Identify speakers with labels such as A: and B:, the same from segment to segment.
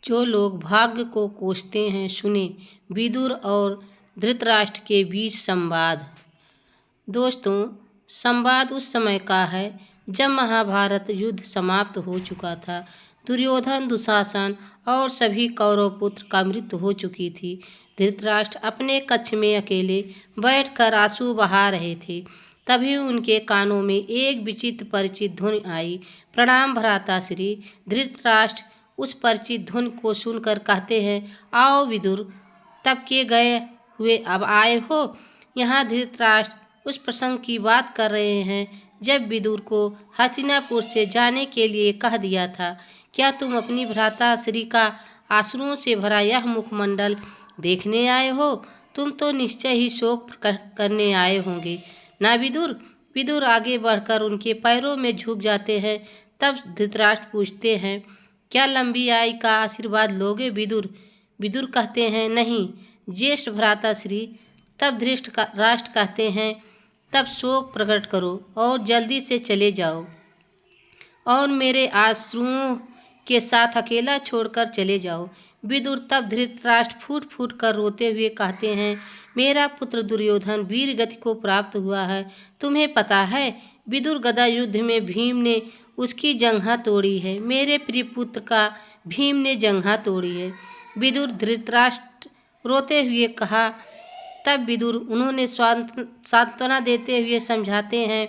A: जो लोग भाग्य को कोसते हैं, सुने विदुर और धृतराष्ट्र के बीच संवाद। दोस्तों, संवाद उस समय का है जब महाभारत युद्ध समाप्त हो चुका था। दुर्योधन, दुशासन और सभी कौरव पुत्र का मृत्यु हो चुकी थी। धृतराष्ट्र अपने कक्ष में अकेले बैठकर आंसू बहा रहे थे। तभी उनके कानों में एक विचित्र परिचित धुन आई। प्रणाम भ्राताश्री। धृतराष्ट्र उस परिचित धुन को सुनकर कहते हैं, आओ विदुर, तब के गए हुए अब आए हो। यहाँ धृतराष्ट्र उस प्रसंग की बात कर रहे हैं जब विदुर को हस्तिनापुर से जाने के लिए कह दिया था। क्या तुम अपनी भ्राताश्री का आंसुओं से भरा यह मुखमंडल देखने आए हो? तुम तो निश्चय ही शोक करने आए होंगे ना विदुर? विदुर आगे बढ़कर उनके पैरों में झुक जाते हैं। तब धृतराष्ट्र पूछते हैं, क्या लंबी आयु का आशीर्वाद लोगे विदुर? विदुर कहते हैं, नहीं ज्येष्ठ भ्राताश्री। तब धृतराष्ट्र कहते हैं, तब शोक प्रकट करो और जल्दी से चले जाओ और मेरे आश्रुओं के साथ अकेला छोड़कर चले जाओ। विदुर तब धृतराष्ट्र फूट फूट कर रोते हुए कहते हैं, मेरा पुत्र दुर्योधन वीर गति को प्राप्त हुआ है। तुम्हें पता है विदुर, गदा युद्ध में भीम ने उसकी जंघा तोड़ी है। मेरे प्रिय पुत्र का भीम ने जंघा तोड़ी है। विदुर धृतराष्ट्र रोते हुए कहा। तब विदुर उन्होंने सांत्वना देते हुए समझाते हैं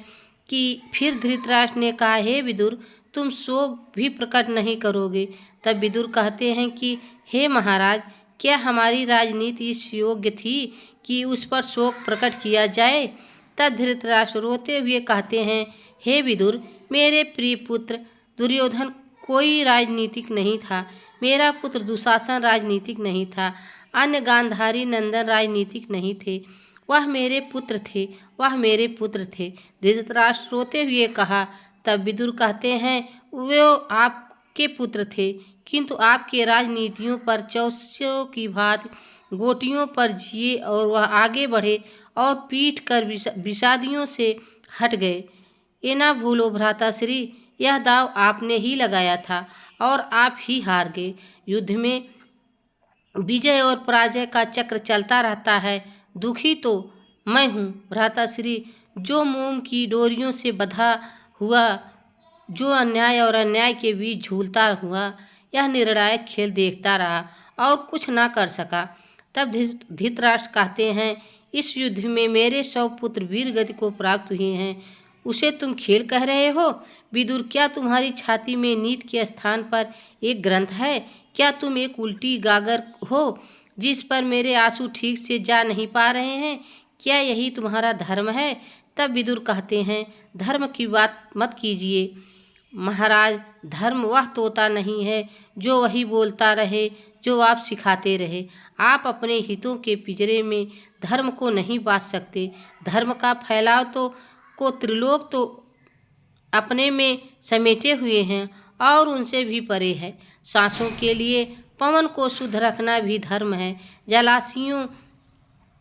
A: कि फिर धृतराष्ट्र ने कहा, हे विदुर, तुम शोक भी प्रकट नहीं करोगे। तब विदुर कहते हैं कि हे महाराज, क्या हमारी राजनीति इस योग्य थी कि उस पर शोक प्रकट किया जाए? तब धृतराष्ट्र रोते हुए कहते हैं, हे विदुर, मेरे प्रिय पुत्र दुर्योधन कोई राजनीतिक नहीं था। मेरा पुत्र दुशासन राजनीतिक नहीं था। अन्य गांधारी नंदन राजनीतिक नहीं थे। वह मेरे पुत्र थे, वह मेरे पुत्र थे। धृतराष्ट्र रोते हुए कहा। तब विदुर कहते हैं, वे आपके पुत्र थे, किंतु आपके राजनीतियों पर चौसियों की भांति गोटियों पर जिए और वह आगे बढ़े और पीट कर विषादियों से हट गए। ये ना भूलो भ्राताश्री, यह दाव आपने ही लगाया था और आप ही हार गए। युद्ध में विजय और पराजय का चक्र चलता रहता है। दुखी तो मैं हूँ भ्राताश्री, जो मोम की डोरियों से बंधा हुआ, जो अन्याय और अन्याय के बीच झूलता हुआ यह निर्णायक खेल देखता रहा और कुछ ना कर सका। तब धृतराष्ट्र कहते हैं, इस युद्ध में मेरे 100 पुत्र वीर गति को प्राप्त हुए हैं, उसे तुम खेल कह रहे हो? विदुर, क्या तुम्हारी छाती में नीति के स्थान पर एक ग्रंथ है? क्या तुम एक उल्टी गागर हो जिस पर मेरे आंसू ठीक से जा नहीं पा रहे हैं? क्या यही तुम्हारा धर्म है? तब विदुर कहते हैं, धर्म की बात मत कीजिए महाराज। धर्म वह तोता नहीं है जो वही बोलता रहे जो आप सिखाते रहे। आप अपने हितों के पिंजरे में धर्म को नहीं बांध सकते। धर्म का फैलाव को त्रिलोक तो अपने में समेटे हुए हैं और उनसे भी परे है। सांसों के लिए पवन को शुद्ध रखना भी धर्म है, जलाशयों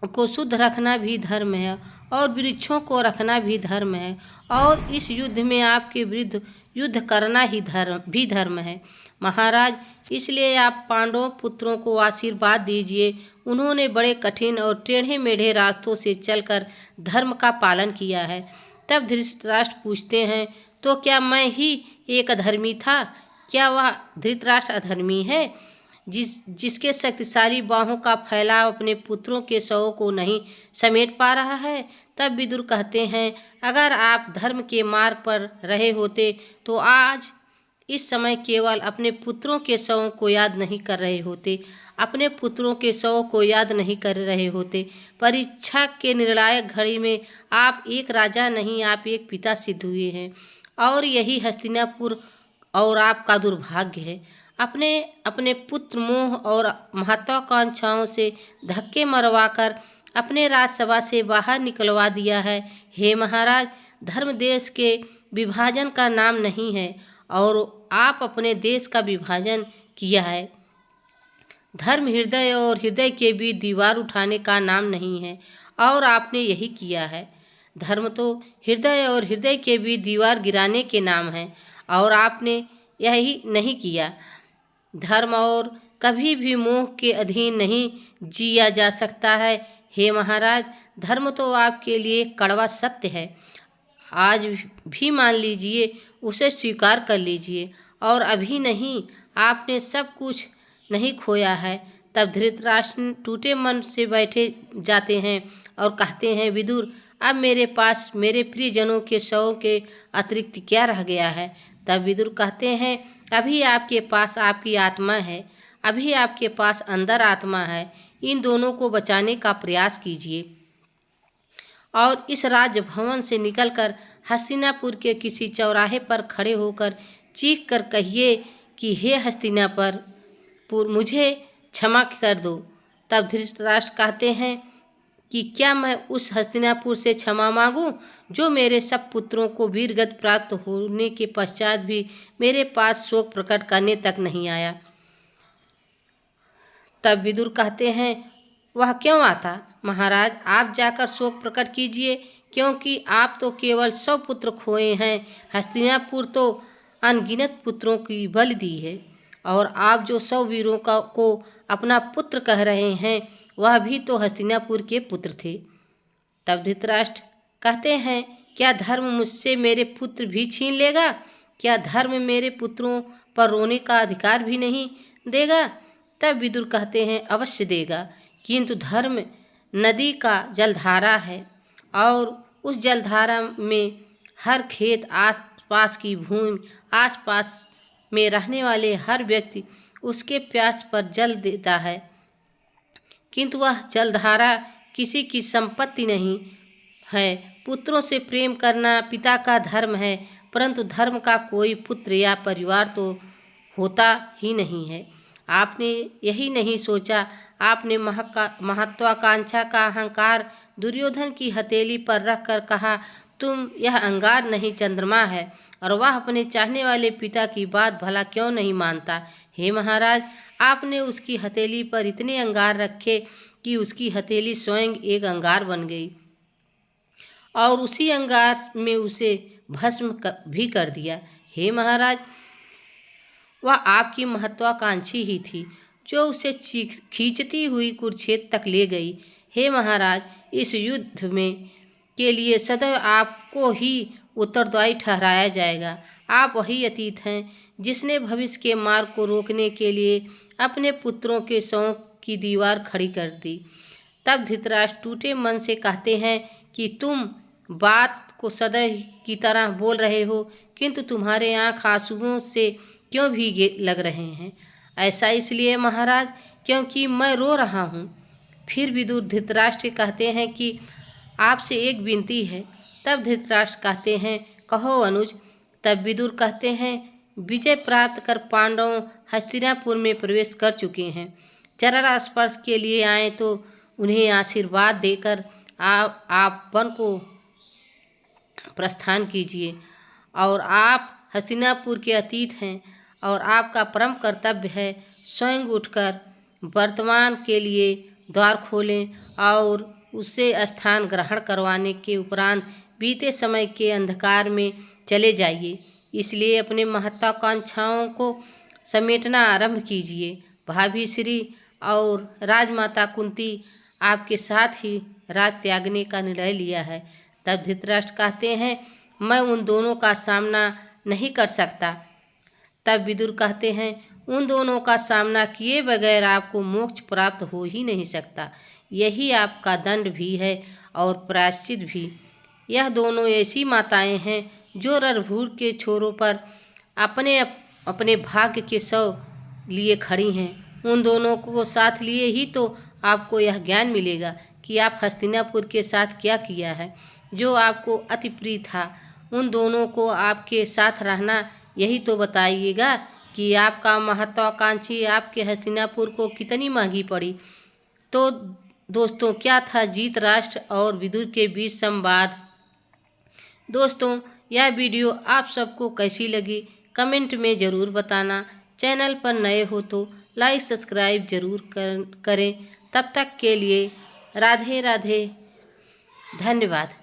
A: को शुद्ध रखना भी धर्म है और वृक्षों को रखना भी धर्म है। और इस युद्ध में आपके विरुद्ध युद्ध करना ही धर्म है महाराज। इसलिए आप पांडव पुत्रों को आशीर्वाद दीजिए। उन्होंने बड़े कठिन और टेढ़े मेढ़े रास्तों से चलकर धर्म का पालन किया है। तब धृतराष्ट्र पूछते हैं, तो क्या मैं ही एक अधर्मी था? क्या वह धृतराष्ट्र अधर्मी है जिसके शक्तिशाली बाहों का फैलाव अपने पुत्रों के शवों को नहीं समेट पा रहा है? तब विदुर कहते हैं, अगर आप धर्म के मार्ग पर रहे होते तो आज इस समय केवल अपने पुत्रों के शवों को याद नहीं कर रहे होते, अपने पुत्रों के शवों को याद नहीं कर रहे होते। परीक्षा के निर्णायक घड़ी में आप एक राजा नहीं, आप एक पिता सिद्ध हुए हैं और यही हस्तिनापुर और आपका दुर्भाग्य है। अपने अपने पुत्र मोह और महत्वाकांक्षाओं से धक्के मरवाकर अपने राजसभा से बाहर निकलवा दिया है। हे महाराज, धर्म देश के विभाजन का नाम नहीं है और आप अपने देश का विभाजन किया है। धर्म हृदय और हृदय के बीच दीवार उठाने का नाम नहीं है और आपने यही किया है। धर्म तो हृदय और हृदय के बीच दीवार गिराने के नाम है और आपने यही नहीं किया। धर्म और कभी भी मोह के अधीन नहीं जिया जा सकता है। हे महाराज, धर्म तो आपके लिए कड़वा सत्य है, आज भी मान लीजिए, उसे स्वीकार कर लीजिए। और अभी नहीं, आपने सब कुछ नहीं खोया है। तब धृतराष्ट्र टूटे मन से बैठे जाते हैं और कहते हैं, विदुर, अब मेरे पास मेरे प्रियजनों के शवों के अतिरिक्त क्या रह गया है? तब विदुर कहते हैं, अभी आपके पास आपकी आत्मा है, अभी आपके पास अंदर आत्मा है। इन दोनों को बचाने का प्रयास कीजिए और इस राजभवन से निकलकर हस्तिनापुर के किसी चौराहे पर खड़े होकर चीख कर कहिए कि हे हस्तिनापुर, मुझे क्षमा कर दो। तब धृतराष्ट्र कहते हैं कि क्या मैं उस हस्तिनापुर से क्षमा मांगूं जो मेरे सब पुत्रों को वीरगति प्राप्त होने के पश्चात भी मेरे पास शोक प्रकट करने तक नहीं आया? तब विदुर कहते हैं, वह क्यों आता? महाराज, आप जाकर शोक प्रकट कीजिए, क्योंकि आप तो केवल 100 पुत्र खोए हैं। हस्तिनापुर तो अनगिनत पुत्रों की बलि दी है, और आप जो 100 वीरों को अपना पुत्र कह रहे हैं, वह भी तो हस्तिनापुर के पुत्र थे। तब धृतराष्ट्र कहते हैं, क्या धर्म मुझसे मेरे पुत्र भी छीन लेगा? क्या धर्म मेरे पुत्रों पर रोने का अधिकार भी नहीं देगा? तब विदुर कहते हैं, अवश्य देगा, किंतु धर्म नदी का जलधारा है, और उस जलधारा में हर खेत, आसपास की भूमि, आसपास में रहने वाले हर व्यक्ति उसके प्यास पर जल देता है, किंतु वह जलधारा किसी की संपत्ति नहीं है। पुत्रों से प्रेम करना पिता का धर्म है, परंतु धर्म का कोई पुत्र या परिवार तो होता ही नहीं है। आपने यही नहीं सोचा? आपने महत्वाकांक्षा का अहंकार दुर्योधन की हथेली पर रखकर कहा, तुम यह अंगार नहीं चंद्रमा है, और वह अपने चाहने वाले पिता की बात भला क्यों नहीं मानता? हे महाराज, आपने उसकी हथेली पर इतने अंगार रखे कि उसकी हथेली स्वयं एक अंगार बन गई, और उसी अंगार में उसे भस्म भी कर दिया। हे महाराज, वह आपकी महत्वाकांक्षी ही थी जो उसे खींचती हुई कुरुक्षेत्र तक ले गई। हे महाराज, इस युद्ध में के लिए सदैव आपको ही उत्तरदायी ठहराया जाएगा। आप वही अतीत हैं जिसने भविष्य के मार्ग को रोकने के लिए अपने पुत्रों के शवों की दीवार खड़ी कर दी। तब धृतराष्ट्र टूटे मन से कहते हैं कि तुम बात को सदैव की तरह बोल रहे हो, किंतु तुम्हारे आँख आंसुओं से क्यों भीगे लग रहे हैं? ऐसा इसलिए महाराज, क्योंकि मैं रो रहा हूँ। फिर विदुर धृतराष्ट्र कहते हैं कि आपसे एक विनती है। तब धृतराष्ट्र कहते हैं, कहो अनुज। तब विदुर कहते हैं, विजय प्राप्त कर पांडव हस्तिनापुर में प्रवेश कर चुके हैं। चरण स्पर्श के लिए आए तो उन्हें आशीर्वाद देकर आप वन को प्रस्थान कीजिए। और आप हस्तिनापुर के अतीत हैं, और आपका परम कर्तव्य है स्वयं उठकर वर्तमान के लिए द्वार खोलें और उससे स्थान ग्रहण करवाने के उपरांत बीते समय के अंधकार में चले जाइए। इसलिए अपने महत्वाकांक्षाओं को समेटना आरंभ कीजिए। भाभी श्री और राजमाता कुंती आपके साथ ही रात त्यागने का निर्णय लिया है। तब धृतराष्ट्र कहते हैं, मैं उन दोनों का सामना नहीं कर सकता। तब विदुर कहते हैं, उन दोनों का सामना किए बगैर आपको मोक्ष प्राप्त हो ही नहीं सकता। यही आपका दंड भी है और प्रायश्चित भी। यह दोनों ऐसी माताएं हैं जो रणभूर के छोरों पर अपने अपने भाग्य के शव लिए खड़ी हैं। उन दोनों को साथ लिए ही तो आपको यह ज्ञान मिलेगा कि आप हस्तिनापुर के साथ क्या किया है, जो आपको अति प्रिय था। उन दोनों को आपके साथ रहना यही तो बताइएगा कि आपका महत्वाकांक्षी आपके हस्तिनापुर को कितनी महंगी पड़ी। तो दोस्तों, क्या था धृतराष्ट्र और विदुर के बीच संवाद। दोस्तों, यह वीडियो आप सबको कैसी लगी कमेंट में ज़रूर बताना। चैनल पर नए हो तो लाइक सब्सक्राइब ज़रूर करें। तब तक के लिए राधे राधे, धन्यवाद।